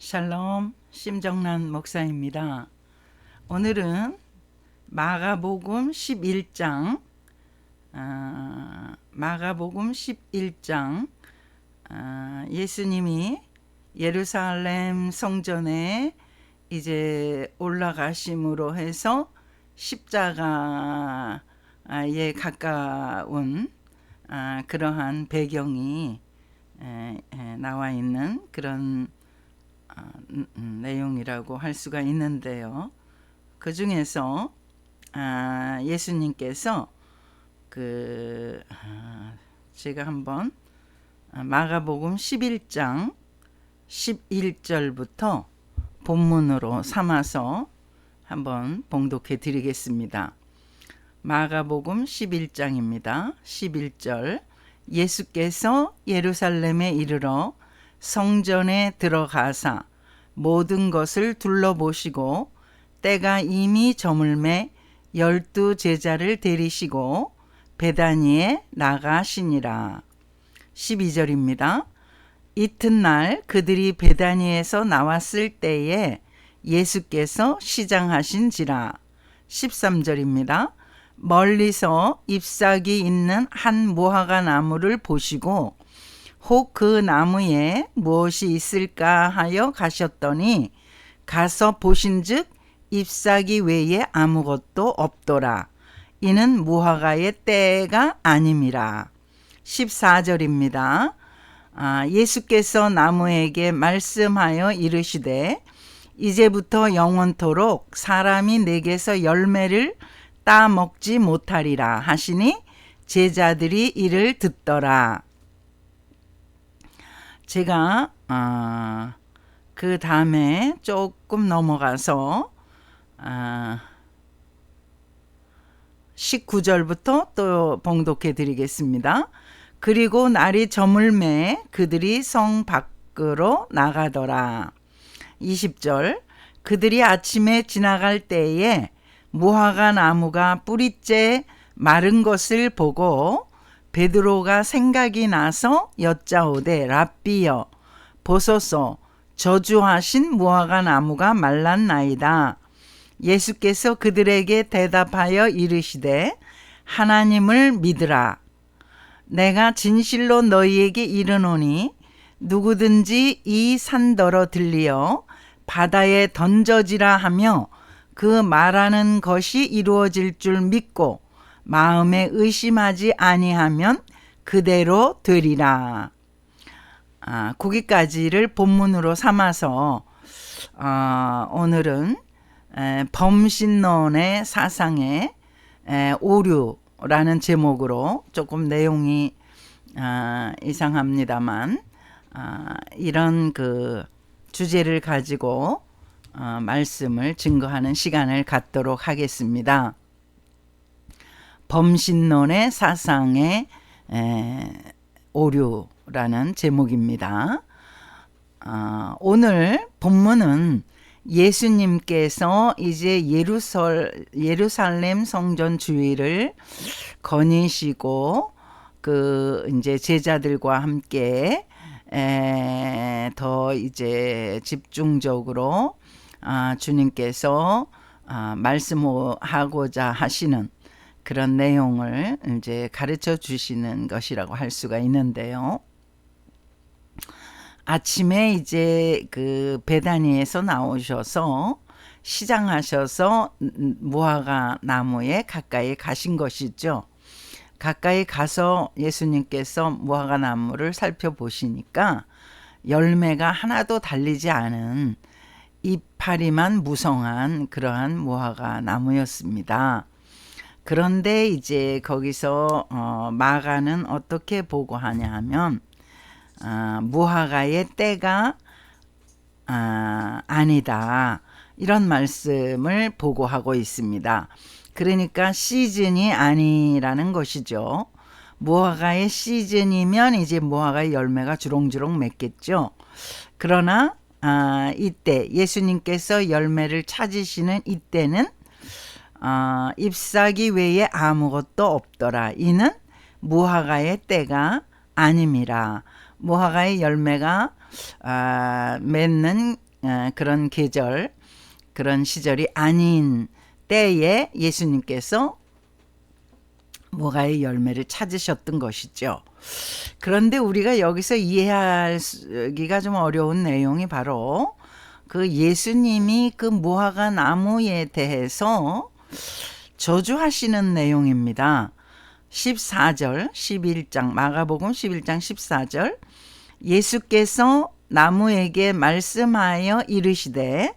샬롬 심정란 목사입니다. 오늘은 마가복음 11장 예수님이 예루살렘 성전에 이제 올라가심으로 해서 십자가에 가까운 그러한 배경이 나와 있는 그런 내용이라고 할 수가 있는데요. 그 중에서 예수님께서 제가 한번 마가복음 11장 11절부터 본문으로 삼아서 한번 봉독해 드리겠습니다. 마가복음 11장입니다. 11절 예수께서 예루살렘에 이르러 성전에 들어가사 모든 것을 둘러보시고 때가 이미 저물매 12 제자를 데리시고 베다니에 나가시니라. 12절입니다. 이튿날 그들이 베다니에서 나왔을 때에 예수께서 시장하신지라. 13절입니다. 멀리서 잎사귀 있는 한 무화과 나무를 보시고 혹 그 나무에 무엇이 있을까 하여 가셨더니 가서 보신즉 잎사귀 외에 아무것도 없더라. 이는 무화과의 때가 아님이라. 14절입니다. 예수께서 나무에게 말씀하여 이르시되 이제부터 영원토록 사람이 내게서 열매를 따먹지 못하리라 하시니 제자들이 이를 듣더라. 제가 그 다음에 조금 넘어가서 19절부터 또 봉독해 드리겠습니다. 그리고 날이 저물매 그들이 성 밖으로 나가더라. 20절 그들이 아침에 지나갈 때에 무화과 나무가 뿌리째 마른 것을 보고 베드로가 생각이 나서 여짜오되 랍비여 보소서 저주하신 무화과 나무가 말랐나이다. 예수께서 그들에게 대답하여 이르시되 하나님을 믿으라. 내가 진실로 너희에게 이르노니 누구든지 이 산더러 들리어 바다에 던져지라 하며 그 말하는 것이 이루어질 줄 믿고 마음에 의심하지 아니하면 그대로 되리라. 거기까지를 본문으로 삼아서 오늘은 범신론의 사상의 오류라는 제목으로 조금 내용이 이상합니다만 이런 그 주제를 가지고 말씀을 증거하는 시간을 갖도록 하겠습니다. 범신론의 사상의 오류라는 제목입니다. 오늘 본문은 예수님께서 이제 예루살렘 성전 주위를 거니시고 이제 제자들과 함께 더 이제 집중적으로 주님께서 말씀하고자 하시는 그런 내용을 이제 가르쳐 주시는 것이라고 할 수가 있는데요. 아침에 이제 그 베다니에서 나오셔서 시장하셔서 무화과 나무에 가까이 가신 것이죠. 가까이 가서 예수님께서 무화과 나무를 살펴보시니까 열매가 하나도 달리지 않은 이파리만 무성한 그러한 무화과 나무였습니다. 그런데 이제 거기서 마가는 어떻게 보고하냐 하면 무화과의 때가 아니다 이런 말씀을 보고하고 있습니다. 그러니까 시즌이 아니라는 것이죠. 무화과의 시즌이면 이제 무화과의 열매가 주렁주렁 맺겠죠. 그러나 이때 예수님께서 열매를 찾으시는 이때는 잎사귀 외에 아무것도 없더라. 이는 무화과의 때가 아님이라. 무화과의 열매가 맺는 그런 계절, 그런 시절이 아닌 때에 예수님께서 무화과의 열매를 찾으셨던 것이죠. 그런데 우리가 여기서 이해하기가 좀 어려운 내용이 바로 그 예수님이 그 무화과 나무에 대해서 저주하시는 내용입니다. 14절, 11장, 마가복음 11장 14절, 예수께서 나무에게 말씀하여 이르시되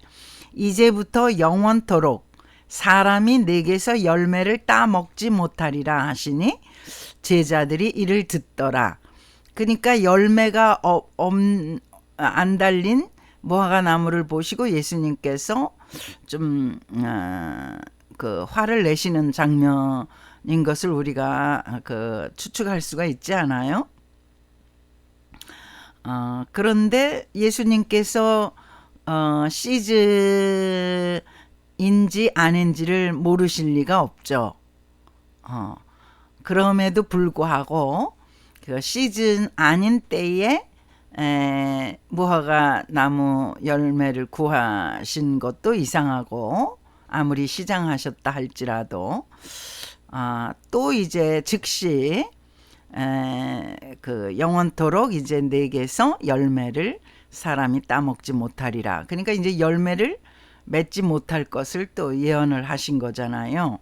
이제부터 영원토록 사람이 내게서 열매를 따먹지 못하리라 하시니 제자들이 이를 듣더라. 그러니까 열매가 안 달린 무화과 나무를 보시고 예수님께서 좀 그 화를 내시는 장면인 것을 우리가 그 추측할 수가 있지 않아요? 그런데 예수님께서 시즌인지 아닌지를 모르실 리가 없죠. 그럼에도 불구하고 그 시즌 아닌 때에 무화과 나무 열매를 구하신 것도 이상하고, 아무리 시장하셨다 할지라도 또 이제 즉시 그 영원토록 이제 내게서 열매를 사람이 따먹지 못하리라. 그러니까 이제 열매를 맺지 못할 것을 또 예언을 하신 거잖아요.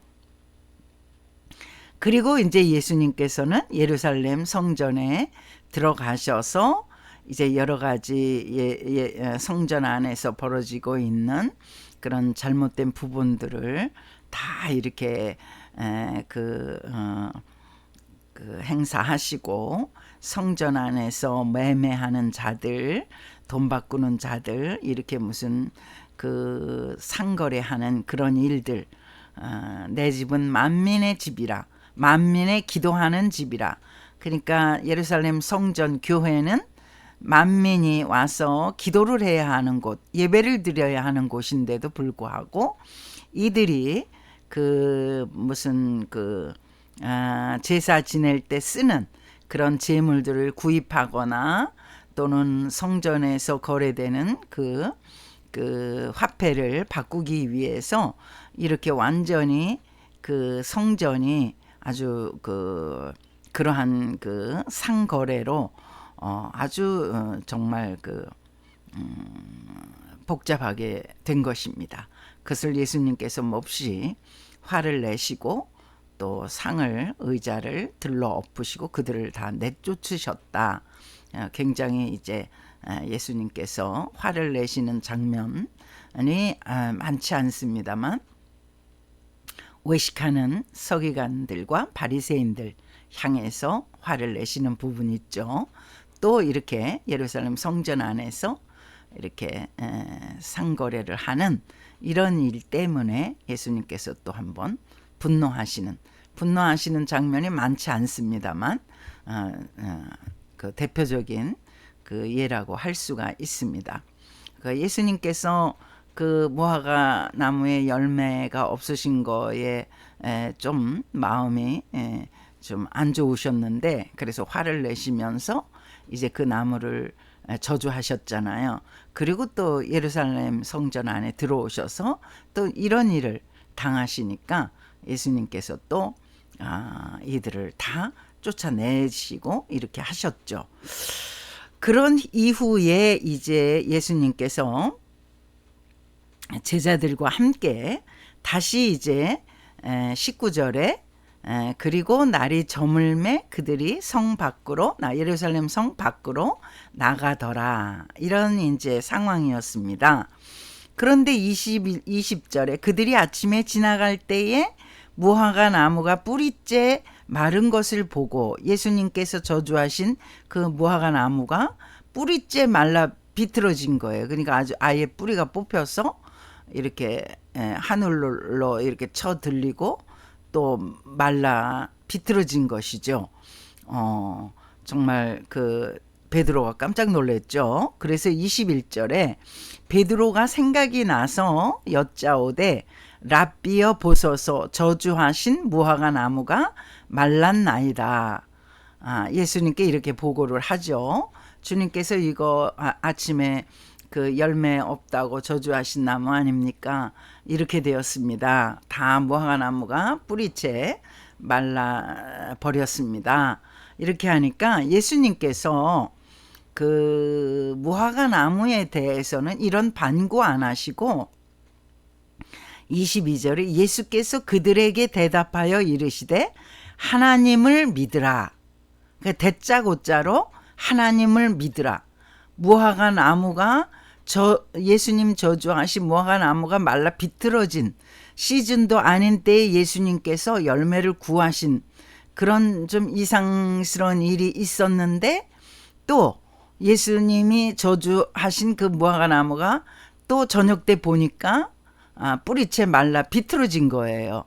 그리고 이제 예수님께서는 예루살렘 성전에 들어가셔서 이제 여러 가지 성전 안에서 벌어지고 있는 그런 잘못된 부분들을 다 이렇게 그 행사하시고, 성전 안에서 매매하는 자들, 돈 바꾸는 자들, 이렇게 무슨 그 상거래하는 그런 일들, 내 집은 만민의 집이라, 만민의 기도하는 집이라. 그러니까 예루살렘 성전 교회는 만민이 와서 기도를 해야 하는 곳, 예배를 드려야 하는 곳인데도 불구하고 이들이 그 무슨 그 제사 지낼 때 쓰는 그런 제물들을 구입하거나 또는 성전에서 거래되는 그 화폐를 바꾸기 위해서 이렇게 완전히 그 성전이 아주 그러한 그 상거래로 아주 정말 복잡하게 된 것입니다. 그것을 예수님께서 몹시 화를 내시고 또 상을, 의자를 들러 엎으시고 그들을 다 내쫓으셨다. 굉장히 이제 예수님께서 화를 내시는 장면이 많지 않습니다만, 외식하는 서기관들과 바리새인들 향해서 화를 내시는 부분이 있죠. 또 이렇게 예루살렘 성전 안에서 이렇게 상거래를 하는 이런 일 때문에 예수님께서 또 한번 분노하시는 장면이 많지 않습니다만 그 대표적인 그 예라고 할 수가 있습니다. 그 예수님께서 그 무화과 나무의 열매가 없으신 거에 좀 마음이 좀 안 좋으셨는데, 그래서 화를 내시면서 이제 그 나무를 저주하셨잖아요. 그리고 또 예루살렘 성전 안에 들어오셔서 또 이런 일을 당하시니까 예수님께서 또 이들을 다 쫓아내시고 이렇게 하셨죠. 그런 이후에 이제 예수님께서 제자들과 함께 다시 이제 19절에 그리고 날이 저물매 그들이 성 밖으로 예루살렘 성 밖으로 나가더라, 이런 이제 상황이었습니다. 그런데 20절에 그들이 아침에 지나갈 때에 무화과 나무가 뿌리째 마른 것을 보고, 예수님께서 저주하신 그 무화과 나무가 뿌리째 말라 비틀어진 거예요. 그러니까 아예 뿌리가 뽑혀서 이렇게 하늘로 이렇게 쳐 들리고 또 말라 비틀어진 것이죠. 정말 그 베드로가 깜짝 놀랐죠. 그래서 21절에 베드로가 생각이 나서 여짜오되 랍비여 보소서, 저주하신 무화과 나무가 말랐나이다. 예수님께 이렇게 보고를 하죠. 주님께서 이거 아침에 그 열매 없다고 저주하신 나무 아닙니까? 이렇게 되었습니다. 다 무화과 나무가 뿌리채 말라 버렸습니다. 이렇게 하니까 예수님께서 그 무화과 나무에 대해서는 이런 반구 안 하시고 22절에 예수께서 그들에게 대답하여 이르시되 하나님을 믿으라. 그러니까 대자고자로 하나님을 믿으라. 무화과 나무가 예수님 저주하신 무화과 나무가 말라 비틀어진 시즌도 아닌 때에 예수님께서 열매를 구하신 그런 좀 이상스러운 일이 있었는데 또 예수님이 저주하신 그 무화과 나무가 또 저녁 때 보니까 뿌리채 말라 비틀어진 거예요.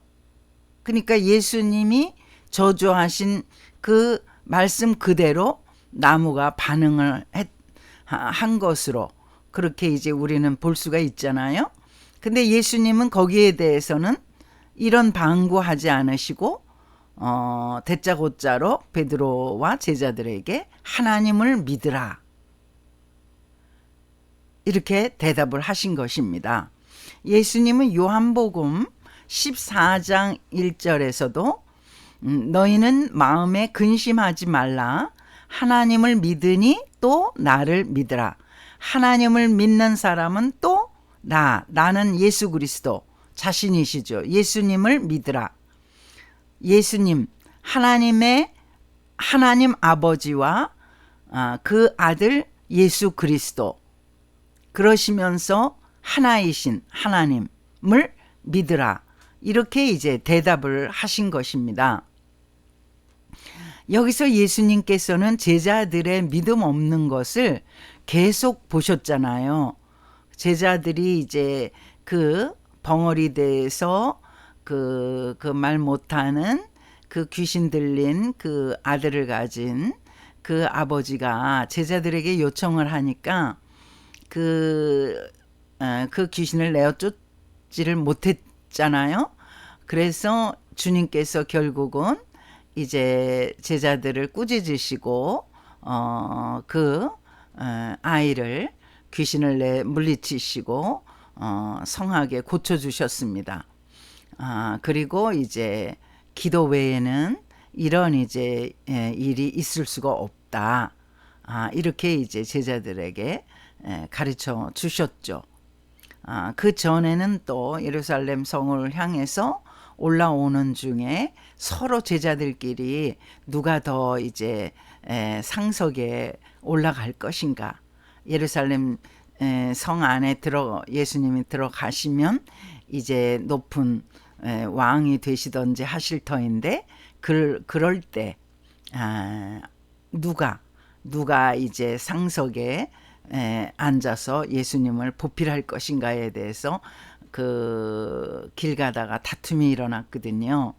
그러니까 예수님이 저주하신 그 말씀 그대로 나무가 반응을 한 것으로 그렇게 이제 우리는 볼 수가 있잖아요. 근데 예수님은 거기에 대해서는 이런 방구하지 않으시고 대자고자로 베드로와 제자들에게 하나님을 믿으라 이렇게 대답을 하신 것입니다. 예수님은 요한복음 14장 1절에서도 너희는 마음에 근심하지 말라. 하나님을 믿으니 또 나를 믿으라. 하나님을 믿는 사람은 또 나는 예수 그리스도 자신이시죠. 예수님을 믿으라. 예수님, 하나님 아버지와 그 아들 예수 그리스도 그러시면서 하나이신 하나님을 믿으라. 이렇게 이제 대답을 하신 것입니다. 여기서 예수님께서는 제자들의 믿음 없는 것을 계속 보셨잖아요. 제자들이 이제 그 벙어리 대에서 그 말 못하는 그 귀신 들린 그 아들을 가진 그 아버지가 제자들에게 요청을 하니까 그 귀신을 내어쫓지를 못했잖아요. 그래서 주님께서 결국은 이제 제자들을 꾸짖으시고 아이를 귀신을 물리치시고 성하게 고쳐주셨습니다. 그리고 이제 기도 외에는 이런 이제 일이 있을 수가 없다. 이렇게 이제 제자들에게 가르쳐 주셨죠. 그 전에는 또 예루살렘 성을 향해서 올라오는 중에 서로 제자들끼리 누가 더 이제 상석에 올라갈 것인가. 예루살렘 성 안에 예수님이 들어가시면 이제 높은 왕이 되시던지 하실 터인데 그럴 때 누가 이제 상석에 앉아서 예수님을 보필할 것인가에 대해서 그 길 가다가 다툼이 일어났거든요.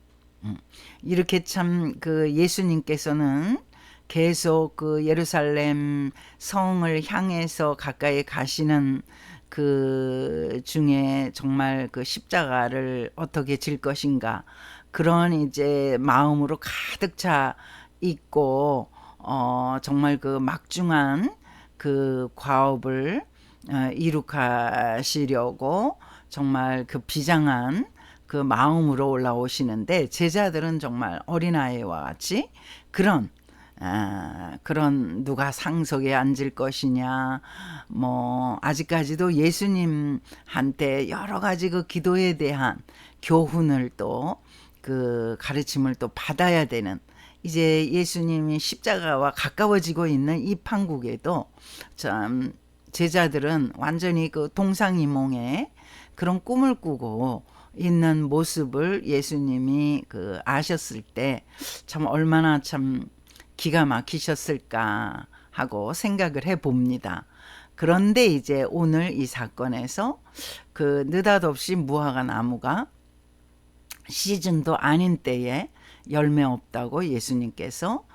이렇게 참 그 예수님께서는 계속 그 예루살렘 성을 향해서 가까이 가시는 그 중에 정말 그 십자가를 어떻게 질 것인가 그런 이제 마음으로 가득 차 있고 정말 그 막중한 그 과업을 이룩하시려고 정말 그 비장한 그 마음으로 올라오시는데 제자들은 정말 어린아이와 같이 그런 누가 상석에 앉을 것이냐 뭐 아직까지도 예수님한테 여러 가지 그 기도에 대한 교훈을 또 그 가르침을 또 받아야 되는 이제 예수님이 십자가와 가까워지고 있는 이 판국에도 참 제자들은 완전히 그 동상이몽에 그런 꿈을 꾸고 있는 모습을 예수님이 그 아셨을 때 참 얼마나 참 기가 막히셨을까 하고 생각을 해 봅니다. 그런데 이제 오늘 이 사건에서 그 느닷없이 무화과 나무가 시즌도 아닌 때에 열매 없다고 예수님께서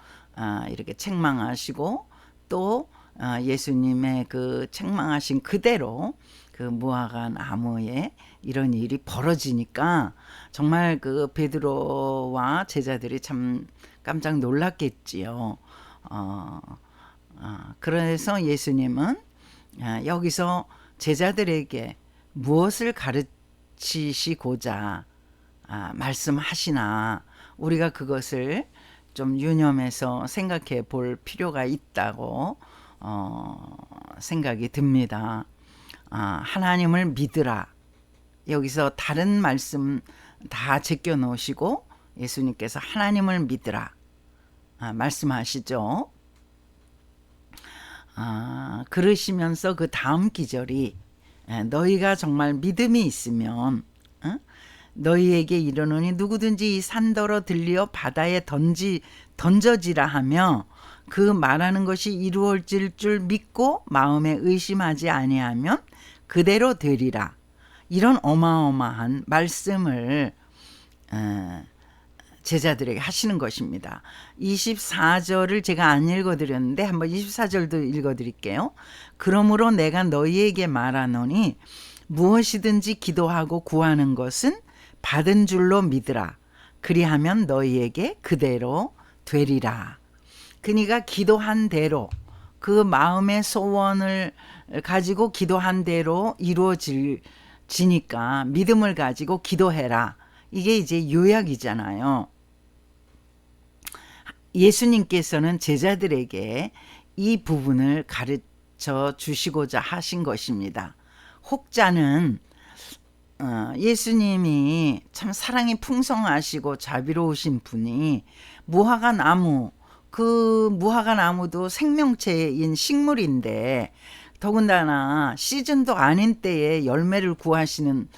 이렇게 책망하시고 또 예수님의 그 책망하신 그대로 그 무화과 나무에 이런 일이 벌어지니까 정말 그 베드로와 제자들이 참 깜짝 놀랐겠지요. 그래서 예수님은 여기서 제자들에게 무엇을 가르치시고자 말씀하시나 우리가 그것을 좀 유념해서 생각해 볼 필요가 있다고 생각이 듭니다. 하나님을 믿으라. 여기서 다른 말씀 다 제껴 놓으시고 예수님께서 하나님을 믿으라 말씀하시죠. 그러시면서 그 다음 기절이 너희가 정말 믿음이 있으면 너희에게 이르노니 누구든지 이 산더러 들리어 바다에 던져지라 하며 그 말하는 것이 이루어질 줄 믿고 마음에 의심하지 아니하면 그대로 되리라. 이런 어마어마한 말씀을 제자들에게 하시는 것입니다. 24절을 제가 안 읽어드렸는데 한번 24절도 읽어드릴게요. 그러므로 내가 너희에게 말하노니 무엇이든지 기도하고 구하는 것은 받은 줄로 믿으라. 그리하면 너희에게 그대로 되리라. 그러니까 기도한 대로 그 마음의 소원을 가지고 기도한 대로 이루어지니까 믿음을 가지고 기도해라. 이게 이제 요약이잖아요. 예수님께서는 제자들에게 이 부분을 가르쳐 주시고자 하신 것입니다. 혹자는 예수님이 참 사랑이 풍성하시고 자비로우신 분이 무화과 나무, 그 무화과 나무도 생명체인 식물인데 더군다나 시즌도 아닌 때에 열매를 구하시는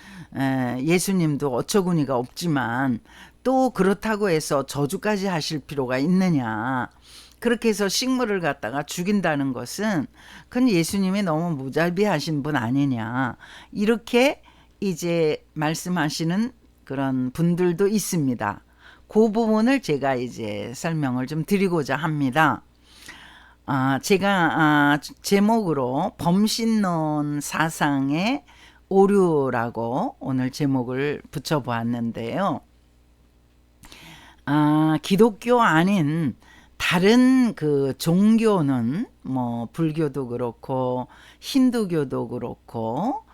예수님도 어처구니가 없지만 또 그렇다고 해서 저주까지 하실 필요가 있느냐. 그렇게 해서 식물을 갖다가 죽인다는 것은 그건 예수님이 너무 무자비하신 분 아니냐. 이렇게 이제 말씀하시는 그런 분들도 있습니다. 그 부분을 제가 이제 설명을 좀 드리고자 합니다. 제가 제목으로 범신론 사상의 오류라고 오늘 제목을 붙여보았는데요. 기독교 아닌 다른 그 종교는 뭐 불교도 그렇고 힌두교도 그렇고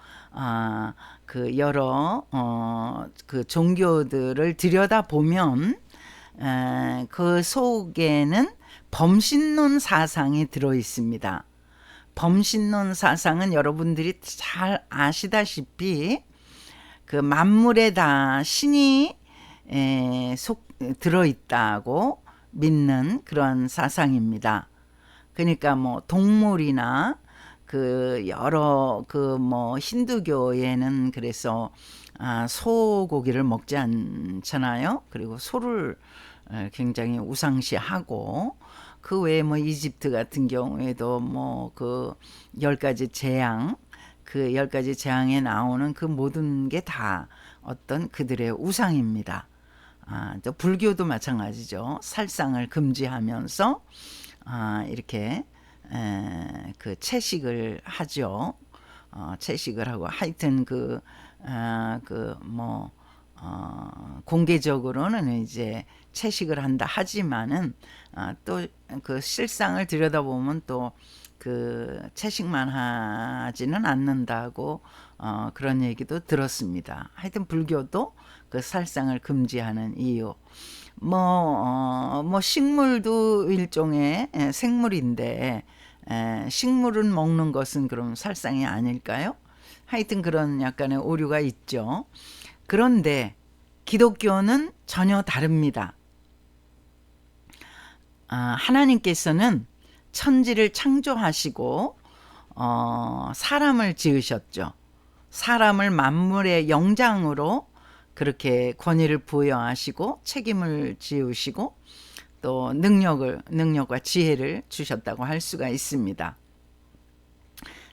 그 여러 그 종교들을 들여다보면 그 속에는 범신론 사상이 들어 있습니다. 범신론 사상은 여러분들이 잘 아시다시피 그 만물에 다 신이 들어 있다고 믿는 그런 사상입니다. 그러니까 뭐 동물이나 그 여러 그 뭐 힌두교에는 그래서 소고기를 먹지 않잖아요. 그리고 소를 굉장히 우상시하고 그 외에 뭐 이집트 같은 경우에도 뭐 그 10가지 재앙 그 10가지 재앙에 나오는 그 모든 게 다 어떤 그들의 우상입니다. 또 불교도 마찬가지죠. 살상을 금지하면서 이렇게 그 채식을 하죠. 채식을 하고 하여튼 공개적으로는 이제 채식을 한다 하지만은 또 그 실상을 들여다보면 또 그 채식만 하지는 않는다고 그런 얘기도 들었습니다. 하여튼 불교도 그 살상을 금지하는 이유. 뭐 식물도 일종의 생물인데 식물은 먹는 것은 그럼 살상이 아닐까요? 하여튼 그런 약간의 오류가 있죠. 그런데 기독교는 전혀 다릅니다. 하나님께서는 천지를 창조하시고 사람을 지으셨죠. 사람을 만물의 영장으로 그렇게 권위를 부여하시고 책임을 지우시고 또 능력과 지혜를 주셨다고 할 수가 있습니다.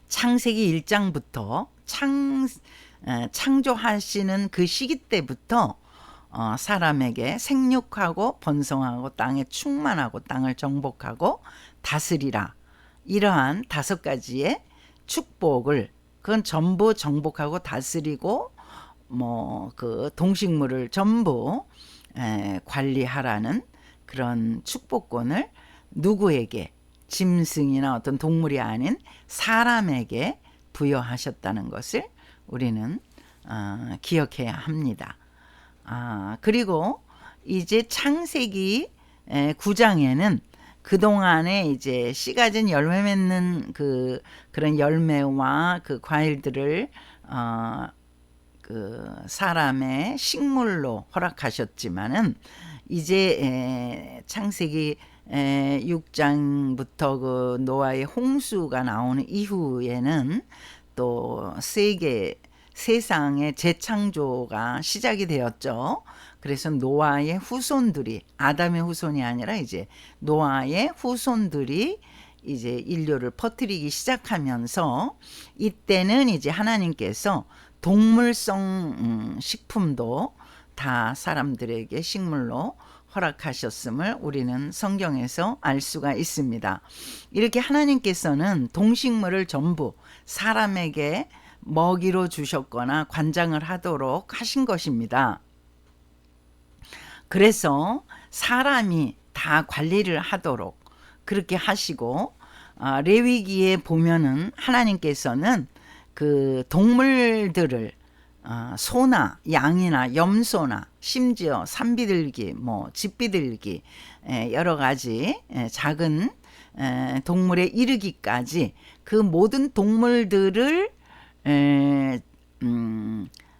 창세기 1장부터 창조하시는 그 시기 때부터 사람에게 생육하고 번성하고 땅에 충만하고 땅을 정복하고 다스리라. 이러한 5가지의 축복을 그건 전부 정복하고 다스리고 뭐 그 동식물을 전부 관리하라는 그런 축복권을 누구에게 짐승이나 어떤 동물이 아닌 사람에게 부여하셨다는 것을 우리는 기억해야 합니다. 그리고 이제 창세기 9장에는 그동안에 이제 씨 가진 열매 맺는 그런 열매와 그 과일들을 그 사람의 식물로 허락하셨지만은 이제 창세기 6장부터 그 노아의 홍수가 나오는 이후에는 또 세상의 재창조가 시작이 되었죠. 그래서 노아의 후손들이, 아담의 후손이 아니라 이제 노아의 후손들이 이제 인류를 퍼뜨리기 시작하면서 이때는 이제 하나님께서 동물성 식품도 다 사람들에게 식물로 허락하셨음을 우리는 성경에서 알 수가 있습니다. 이렇게 하나님께서는 동식물을 전부 사람에게 먹이로 주셨거나 관장을 하도록 하신 것입니다. 그래서 사람이 다 관리를 하도록 그렇게 하시고, 레위기에 보면은 하나님께서는 그 동물들을 소나 양이나 염소나 심지어 산비둘기, 뭐 집비둘기, 여러 가지 작은 동물에 이르기까지 그 모든 동물들을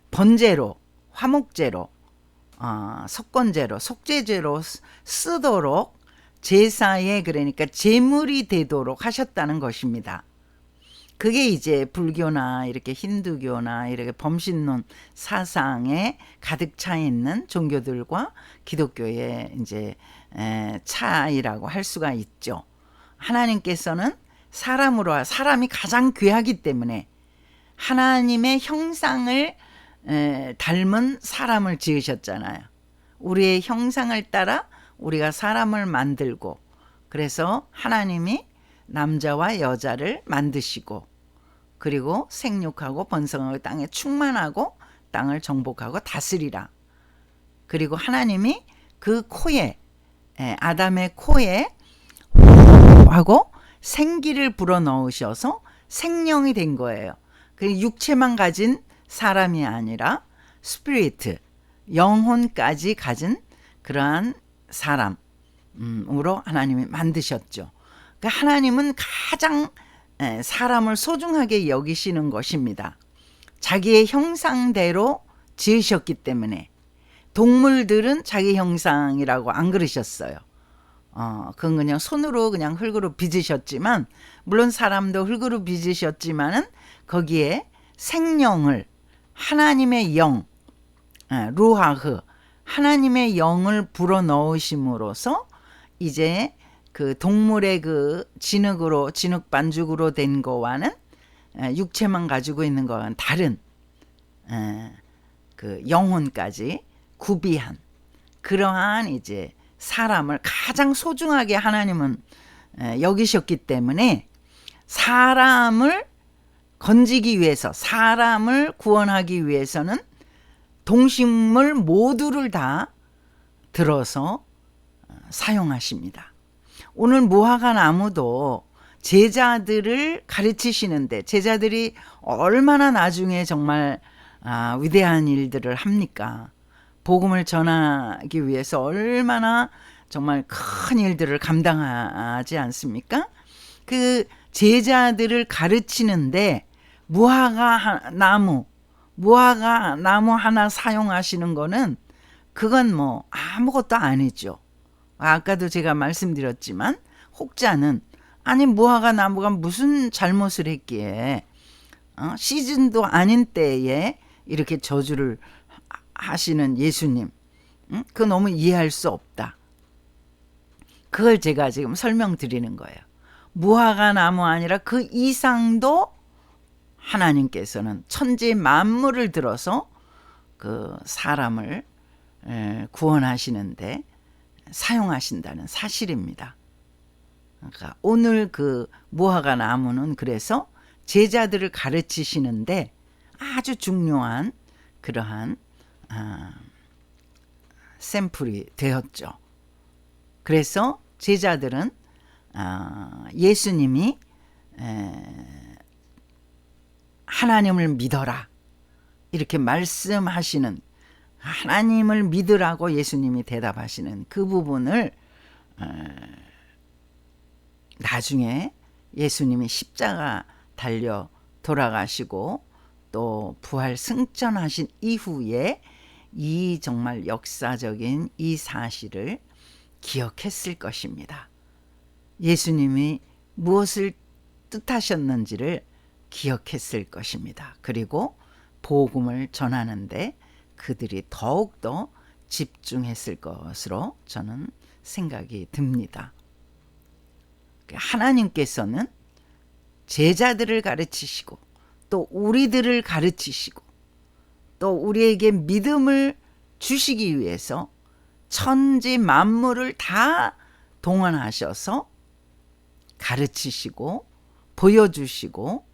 번제로, 화목제로, 석권제로, 속죄제로 쓰도록 제사에, 그러니까 제물이 되도록 하셨다는 것입니다. 그게 이제 불교나 이렇게 힌두교나 이렇게 범신론 사상에 가득 차 있는 종교들과 기독교의 이제 차이라고 할 수가 있죠. 하나님께서는 사람이 가장 귀하기 때문에 하나님의 형상을 닮은 사람을 지으셨잖아요. 우리의 형상을 따라 우리가 사람을 만들고, 그래서 하나님이 남자와 여자를 만드시고, 그리고 생육하고 번성하고 땅에 충만하고 땅을 정복하고 다스리라. 그리고 하나님이 그 코에, 아담의 코에 하고 생기를 불어넣으셔서 생명이 된 거예요. 그 육체만 가진 사람이 아니라 스피리트, 영혼까지 가진 그러한 사람으로 하나님이 만드셨죠. 그러니까 하나님은 가장 사람을 소중하게 여기시는 것입니다. 자기의 형상대로 지으셨기 때문에. 동물들은 자기 형상이라고 안 그러셨어요. 그건 그냥 손으로 그냥 흙으로 빚으셨지만, 물론 사람도 흙으로 빚으셨지만은 거기에 생명을, 하나님의 영, 루하흐, 하나님의 영을 불어 넣으심으로써 이제 그 동물의 그 진흙 반죽으로 된 거와는 육체만 가지고 있는 거와는 다른 그 영혼까지 구비한 그러한 이제 사람을 가장 소중하게 하나님은 여기셨기 때문에, 사람을 건지기 위해서, 사람을 구원하기 위해서는 동식물 모두를 다 들어서 사용하십니다. 오늘 무화과 나무도 제자들을 가르치시는데, 제자들이 얼마나 나중에 정말 위대한 일들을 합니까? 복음을 전하기 위해서 얼마나 정말 큰 일들을 감당하지 않습니까? 그 제자들을 가르치는데 무화과 나무 하나 사용하시는 거는 그건 뭐 아무것도 아니죠. 아까도 제가 말씀드렸지만 혹자는 아니 무화과 나무가 무슨 잘못을 했기에 시즌도 아닌 때에 이렇게 저주를 하시는 예수님, 그거 너무 이해할 수 없다. 그걸 제가 지금 설명드리는 거예요. 무화과 나무 아니라 그 이상도 하나님께서는 천지 만물을 들어서 그 사람을 구원하시는데 사용하신다는 사실입니다. 그러니까 오늘 그 무화과 나무는 그래서 제자들을 가르치시는데 아주 중요한 그러한 샘플이 되었죠. 그래서 제자들은 예수님이 하나님을 믿어라 이렇게 말씀하시는, 하나님을 믿으라고 예수님이 대답하시는 그 부분을 나중에 예수님이 십자가 달려 돌아가시고 또 부활 승천하신 이후에 이 정말 역사적인 이 사실을 기억했을 것입니다. 예수님이 무엇을 뜻하셨는지를 기억했을 것입니다. 그리고 복음을 전하는데 그들이 더욱더 집중했을 것으로 저는 생각이 듭니다. 하나님께서는 제자들을 가르치시고 또 우리들을 가르치시고 또 우리에게 믿음을 주시기 위해서 천지 만물을 다 동원하셔서 가르치시고 보여주시고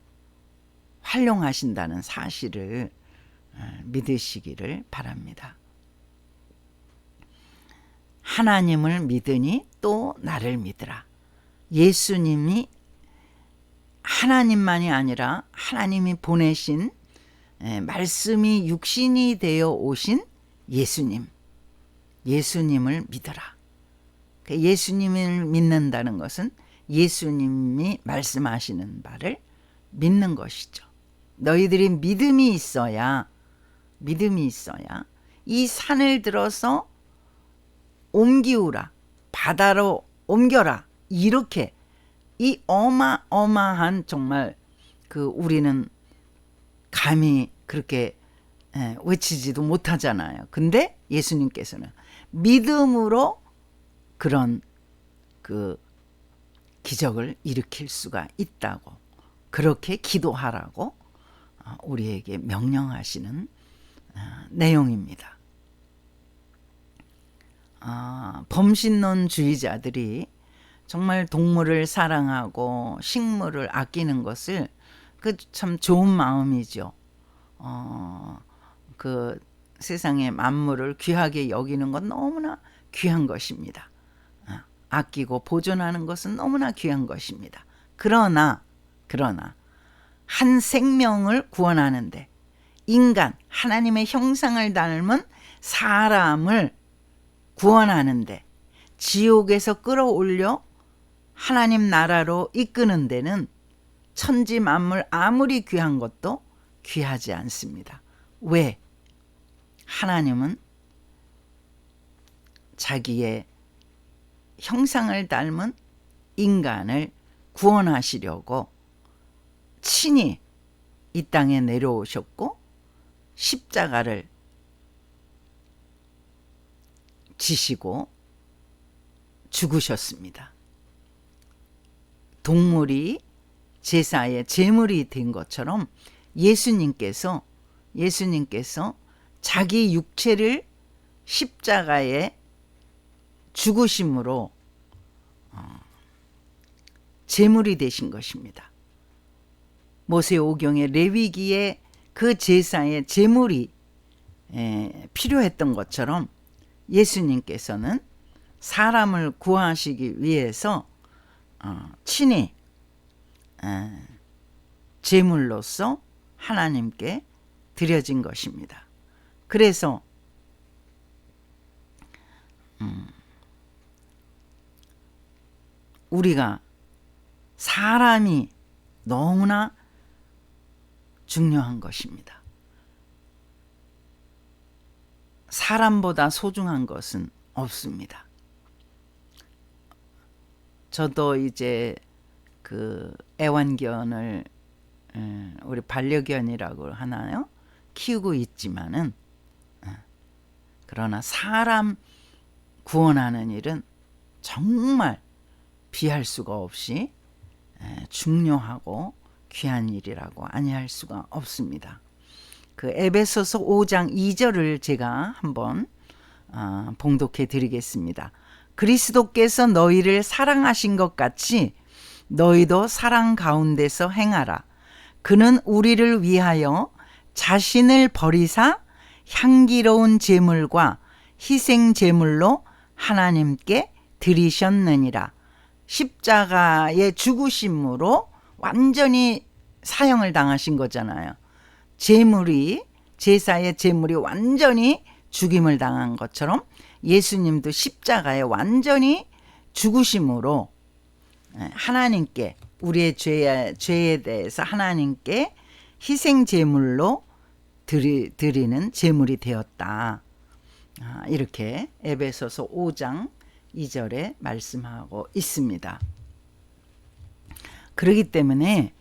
활용하신다는 사실을 믿으시기를 바랍니다. 하나님을 믿으니 또 나를 믿으라. 예수님이 하나님만이 아니라 하나님이 보내신 말씀이 육신이 되어 오신 예수님을 믿어라. 예수님을 믿는다는 것은 예수님이 말씀하시는 바를 믿는 것이죠. 너희들이 믿음이 있어야 이 산을 들어서 옮기우라, 바다로 옮겨라, 이렇게 이 어마어마한 정말 우리는 감히 그렇게 외치지도 못하잖아요. 근데 예수님께서는 믿음으로 그런 기적을 일으킬 수가 있다고, 그렇게 기도하라고 우리에게 명령하시는 내용입니다. 범신론주의자들이 정말 동물을 사랑하고 식물을 아끼는 것을 참 좋은 마음이죠. 세상의 만물을 귀하게 여기는 건 너무나 귀한 것입니다. 아끼고 보존하는 것은 너무나 귀한 것입니다. 그러나 한 생명을 구원하는데, 인간, 하나님의 형상을 닮은 사람을 구원하는데, 지옥에서 끌어올려 하나님 나라로 이끄는 데는 천지 만물 아무리 귀한 것도 귀하지 않습니다. 왜? 하나님은 자기의 형상을 닮은 인간을 구원하시려고 친히 이 땅에 내려오셨고 십자가를 지시고 죽으셨습니다. 동물이 제사의 제물이 된 것처럼 예수님께서 자기 육체를 십자가에 죽으심으로 제물이 되신 것입니다. 모세오경의 레위기에 그 제사의 제물이 필요했던 것처럼 예수님께서는 사람을 구하시기 위해서 친히 제물로서 하나님께 드려진 것입니다. 그래서 우리가 사람이 너무나 중요한 것입니다. 사람보다 소중한 것은 없습니다. 저도 이제 애완견을 우리 반려견이라고 하나요? 키우고 있지만은 그러나 사람 구원하는 일은 정말 비할 수가 없이 중요하고 귀한 일이라고 아니할 수가 없습니다. 에베소서 5장 2절을 제가 한번 봉독해 드리겠습니다. 그리스도께서 너희를 사랑하신 것 같이 너희도 사랑 가운데서 행하라. 그는 우리를 위하여 자신을 버리사 향기로운 제물과 희생 제물로 하나님께 드리셨느니라. 십자가의 죽으심으로 완전히 사형을 당하신 거잖아요. 제사의 제물이 완전히 죽임을 당한 것처럼 예수님도 십자가에 완전히 죽으심으로 하나님께, 우리의 죄에 대해서 하나님께 희생 제물로 드리는 제물이 되었다. 이렇게 에베소서 5장 2절에 말씀하고 있습니다. 그렇기 때문에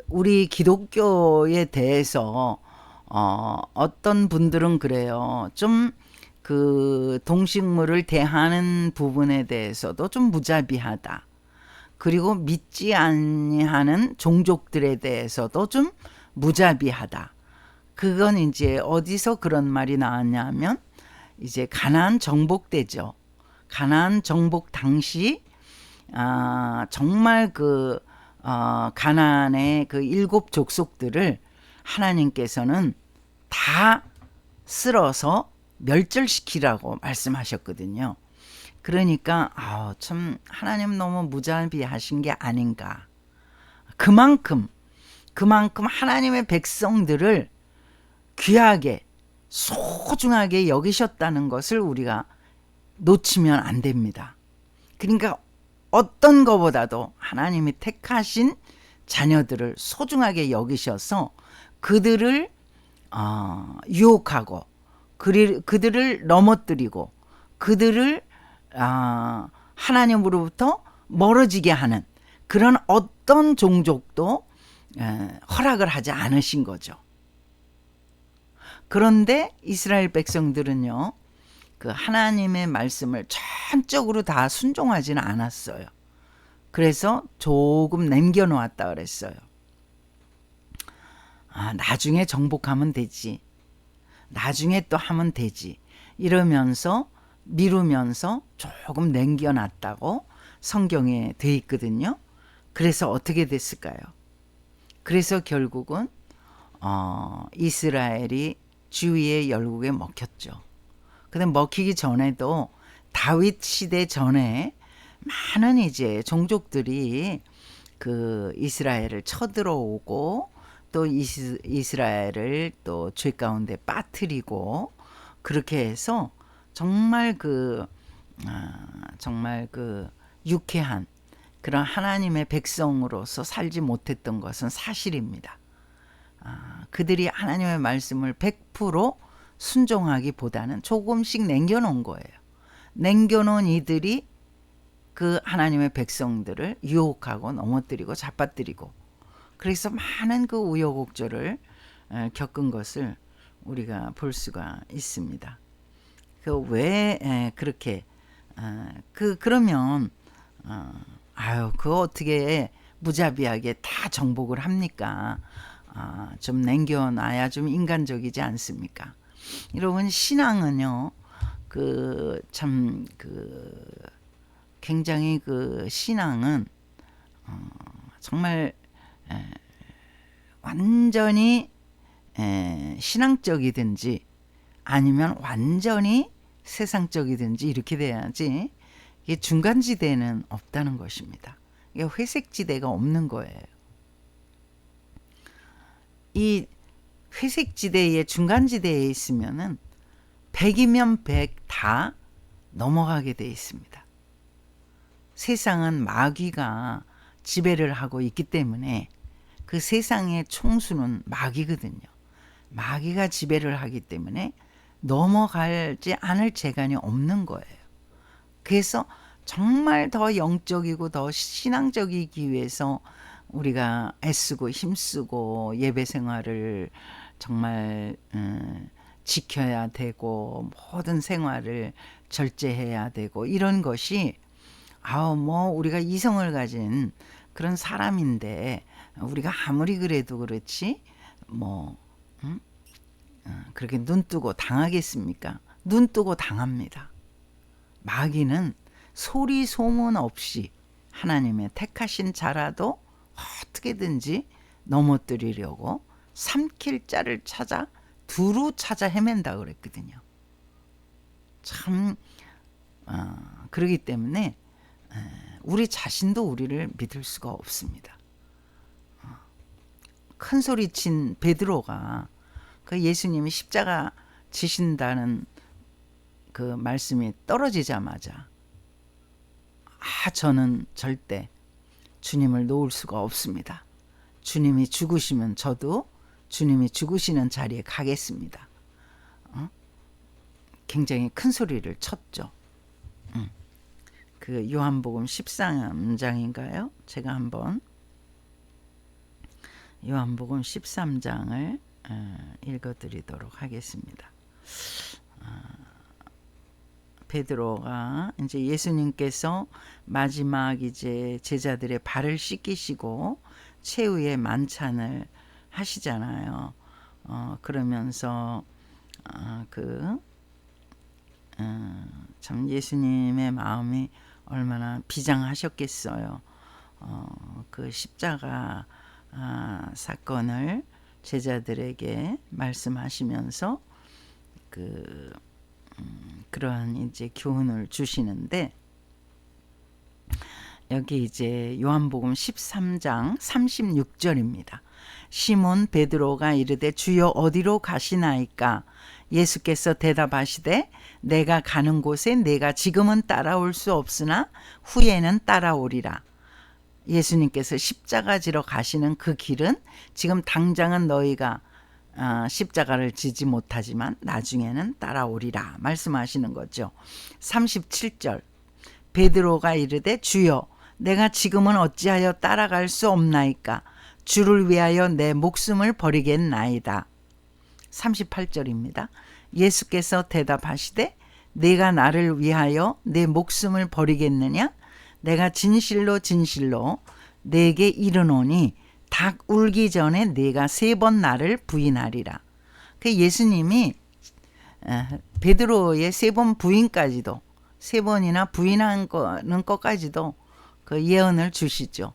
우리 기독교에 대해서 어떤 분들은 그래요. 좀 동식물을 대하는 부분에 대해서도 좀 무자비하다. 그리고 믿지 아니하는 종족들에 대해서도 좀 무자비하다. 그건 이제 어디서 그런 말이 나왔냐면 이제 가나안 정복 때죠. 가나안 정복 당시 정말 가나안의 7 족속들을 하나님께서는 다 쓸어서 멸절시키라고 말씀하셨거든요. 그러니까 참 하나님 너무 무자비하신 게 아닌가. 그만큼 하나님의 백성들을 귀하게 소중하게 여기셨다는 것을 우리가 놓치면 안 됩니다. 그러니까 어떤 것보다도 하나님이 택하신 자녀들을 소중하게 여기셔서 그들을 유혹하고 그들을 넘어뜨리고 그들을 하나님으로부터 멀어지게 하는 그런 어떤 종족도 허락을 하지 않으신 거죠. 그런데 이스라엘 백성들은요, 하나님의 말씀을 전적으로 다 순종하지는 않았어요. 그래서 조금 남겨놓았다 그랬어요. 나중에 정복하면 되지. 나중에 또 하면 되지. 이러면서 미루면서 조금 남겨놨다고 성경에 돼 있거든요. 그래서 어떻게 됐을까요? 그래서 결국은 이스라엘이 주위의 열국에 먹혔죠. 근데 먹히기 전에도 다윗 시대 전에 많은 이제 종족들이 이스라엘을 쳐들어오고 또 이스라엘을 또 죄 가운데 빠뜨리고 그렇게 해서 정말 정말 유쾌한 그런 하나님의 백성으로서 살지 못했던 것은 사실입니다. 그들이 하나님의 말씀을 100% 순종하기보다는 조금씩 남겨놓은 거예요. 남겨놓은 이들이 하나님의 백성들을 유혹하고 넘어뜨리고 잡아뜨리고 그래서 많은 우여곡절을 겪은 것을 우리가 볼 수가 있습니다. 왜 그렇게 그러면 그거 어떻게 무자비하게 다 정복을 합니까? 좀 남겨놔야 좀 인간적이지 않습니까? 여러분 신앙은요, 굉장히 신앙은 정말 완전히 신앙적이든지 아니면 완전히 세상적이든지 이렇게 돼야지 이게 중간지대는 없다는 것입니다. 이게 회색지대가 없는 거예요. 이 회색지대에 중간지대에 있으면은 100이면 100 다 넘어가게 돼 있습니다. 세상은 마귀가 지배를 하고 있기 때문에 그 세상의 총수는 마귀거든요. 마귀가 지배를 하기 때문에 넘어가지 않을 재간이 없는 거예요. 그래서 정말 더 영적이고 더 신앙적이기 위해서 우리가 애쓰고 힘쓰고 예배 생활을 정말 지켜야 되고 모든 생활을 절제해야 되고 이런 것이 우리가 이성을 가진 그런 사람인데 우리가 아무리 그래도 그렇지 그렇게 눈 뜨고 당하겠습니까? 눈 뜨고 당합니다. 마귀는 소리 소문 없이 하나님의 택하신 자라도 어떻게든지 넘어뜨리려고 삼킬 자를 찾아 두루 찾아 헤맨다 그랬거든요. 참 그러기 때문에 우리 자신도 우리를 믿을 수가 없습니다. 큰 소리 친 베드로가 그 예수님이 십자가 지신다는 그 말씀이 떨어지자마자 저는 절대 주님을 놓을 수가 없습니다. 주님이 죽으시면 저도 주님이 죽으시는 자리에 가겠습니다. 굉장히 큰 소리를 쳤죠. 그 요한복음 13장인가요? 제가 한번 요한복음 13장을 읽어드리도록 하겠습니다. 베드로가 이제 예수님께서 마지막 이제 제자들의 발을 씻기시고 최후의 만찬을 하시잖아요. 그러면서 참 예수님의 마음이 얼마나 비장하셨겠어요. 그 십자가 사건을 제자들에게 말씀하시면서 그러한 이제 교훈을 주시는데, 여기 이제 요한복음 13장 36절입니다. 시몬 베드로가 이르되 주여 어디로 가시나이까? 예수께서 대답하시되 내가 가는 곳에 내가 지금은 따라올 수 없으나 후에는 따라오리라. 예수님께서 십자가 지러 가시는 그 길은 지금 당장은 너희가 십자가를 지지 못하지만 나중에는 따라오리라 말씀하시는 거죠. 37절 베드로가 이르되 주여 내가 지금은 어찌하여 따라갈 수 없나이까? 주를 위하여 내 목숨을 버리겠나이다. 38절입니다. 예수께서 대답하시되 내가 나를 위하여 내 목숨을 버리겠느냐? 내가 진실로 진실로 내게 이르노니 닭 울기 전에 네가 3번 나를 부인하리라. 그 예수님이 베드로의 3번 부인까지도 3번이나 부인한 거는 것까지도 그 예언을 주시죠.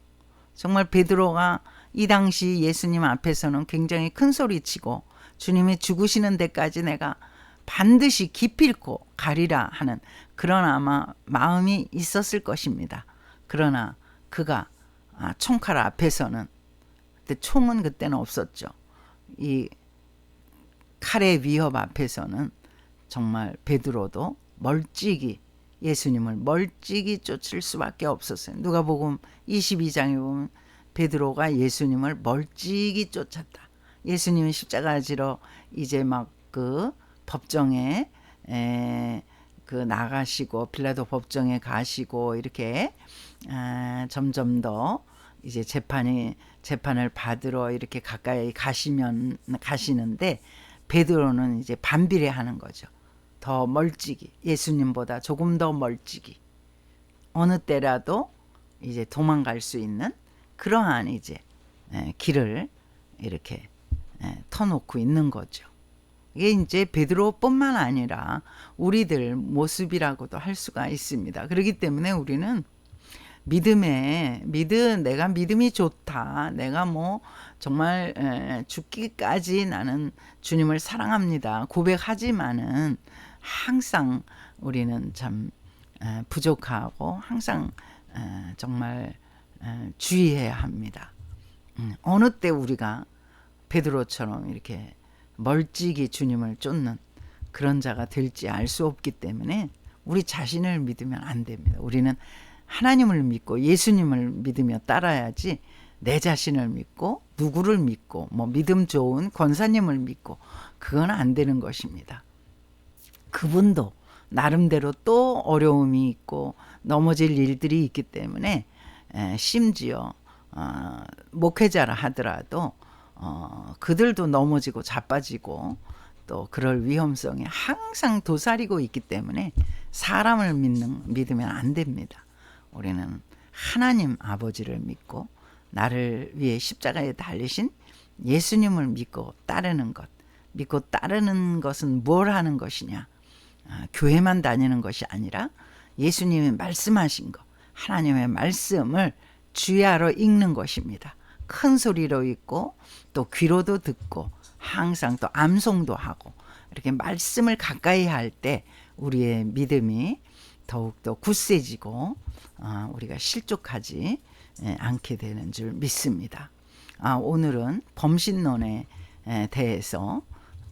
정말 베드로가 이 당시 예수님 앞에서는 굉장히 큰 소리치고 주님이 죽으시는 데까지 내가 반드시 기필코 가리라 하는 그런 아마 마음이 있었을 것입니다. 그러나 그가 총칼 앞에서는, 그때 총은 그때는 없었죠. 이 칼의 위협 앞에서는 정말 베드로도 멀찍이 예수님을 멀찍이 쫓을 수밖에 없었어요. 누가복음 22장에 보면 베드로가 예수님을 멀찍이 쫓았다. 예수님은 십자가 지러 이제 막 그 법정에 그 나가시고 빌라도 법정에 가시고 이렇게 점점 더 이제 재판을 받으러 이렇게 가까이 가시는데 베드로는 이제 반비례하는 거죠. 더 멀찍이, 예수님보다 조금 더 멀찍이, 어느 때라도 이제 도망갈 수 있는 그러한 이제 길을 이렇게 터놓고 있는 거죠. 이게 이제 베드로뿐만 아니라 우리들 모습이라고도 할 수가 있습니다. 그렇기 때문에 우리는 내가 믿음이 좋다. 내가 뭐 정말 죽기까지 나는 주님을 사랑합니다. 고백하지만은 항상 우리는 참 부족하고 항상 정말 주의해야 합니다. 어느 때 우리가 베드로처럼 이렇게 멀찍이 주님을 쫓는 그런 자가 될지 알 수 없기 때문에 우리 자신을 믿으면 안 됩니다. 우리는 하나님을 믿고 예수님을 믿으며 따라야지 내 자신을 믿고 누구를 믿고 뭐 믿음 좋은 권사님을 믿고 그건 안 되는 것입니다. 그분도 나름대로 또 어려움이 있고 넘어질 일들이 있기 때문에 심지어 목회자라 하더라도 그들도 넘어지고 자빠지고 또 그럴 위험성이 항상 도사리고 있기 때문에 사람을 믿으면 안 됩니다. 우리는 하나님 아버지를 믿고 나를 위해 십자가에 달리신 예수님을 믿고 따르는 것. 믿고 따르는 것은 뭘 하는 것이냐? 교회만 다니는 것이 아니라 예수님이 말씀하신 것, 하나님의 말씀을 주야로 읽는 것입니다. 큰 소리로 읽고 또 귀로도 듣고 항상 또 암송도 하고 이렇게 말씀을 가까이 할 때 우리의 믿음이 더욱더 굳세지고 우리가 실족하지 않게 되는 줄 믿습니다. 오늘은 범신론에 대해서,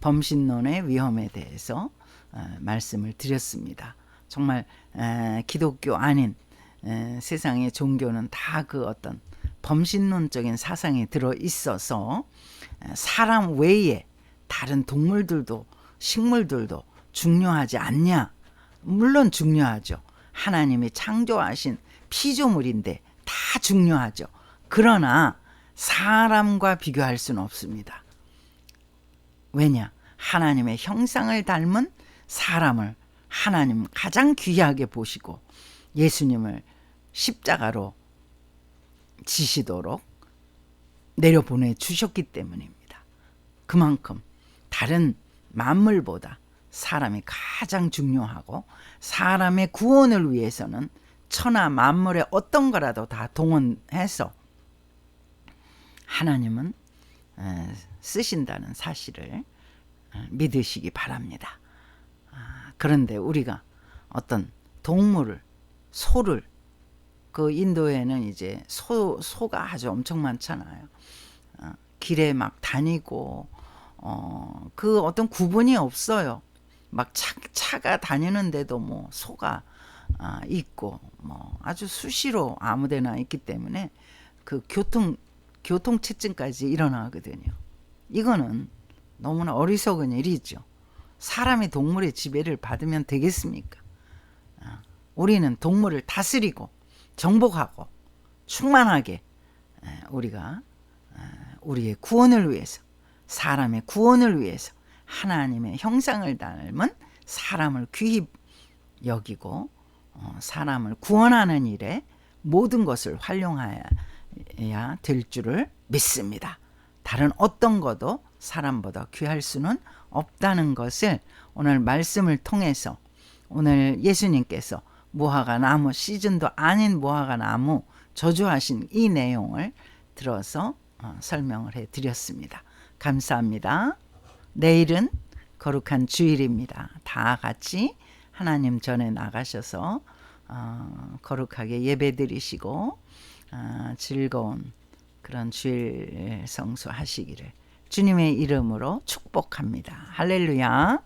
범신론의 위험에 대해서 말씀을 드렸습니다. 정말 기독교 아닌 세상의 종교는 다 그 어떤 범신론적인 사상이 들어 있어서 사람 외에 다른 동물들도 식물들도 중요하지 않냐? 물론 중요하죠. 하나님이 창조하신 피조물인데 다 중요하죠. 그러나 사람과 비교할 수는 없습니다. 왜냐? 하나님의 형상을 닮은 사람을 하나님 가장 귀하게 보시고 예수님을 십자가로 지시도록 내려보내 주셨기 때문입니다. 그만큼 다른 만물보다 사람이 가장 중요하고 사람의 구원을 위해서는 천하 만물의 어떤 거라도 다 동원해서 하나님은 쓰신다는 사실을 믿으시기 바랍니다. 그런데 우리가 어떤 동물을, 소를, 그 인도에는 이제 소가 아주 엄청 많잖아요. 길에 막 다니고 그 어떤 구분이 없어요. 막 차가 다니는데도 뭐 소가 있고 뭐 아주 수시로 아무데나 있기 때문에 그 교통체증까지 일어나거든요. 이거는 너무나 어리석은 일이죠. 사람이 동물의 지배를 받으면 되겠습니까? 우리는 동물을 다스리고 정복하고 충만하게 우리가 우리의 구원을 위해서, 사람의 구원을 위해서 하나님의 형상을 닮은 사람을 귀히 여기고 사람을 구원하는 일에 모든 것을 활용해야 될 줄을 믿습니다. 다른 어떤 것도 사람보다 귀할 수는 없다는 것을 오늘 말씀을 통해서, 오늘 예수님께서 무화과 나무, 시즌도 아닌 무화과 나무 저주하신 이 내용을 들어서 설명을 해드렸습니다. 감사합니다. 내일은 거룩한 주일입니다. 다 같이 하나님 전에 나가셔서 거룩하게 예배드리시고 즐거운 그런 주일 성수하시기를 주님의 이름으로 축복합니다. 할렐루야.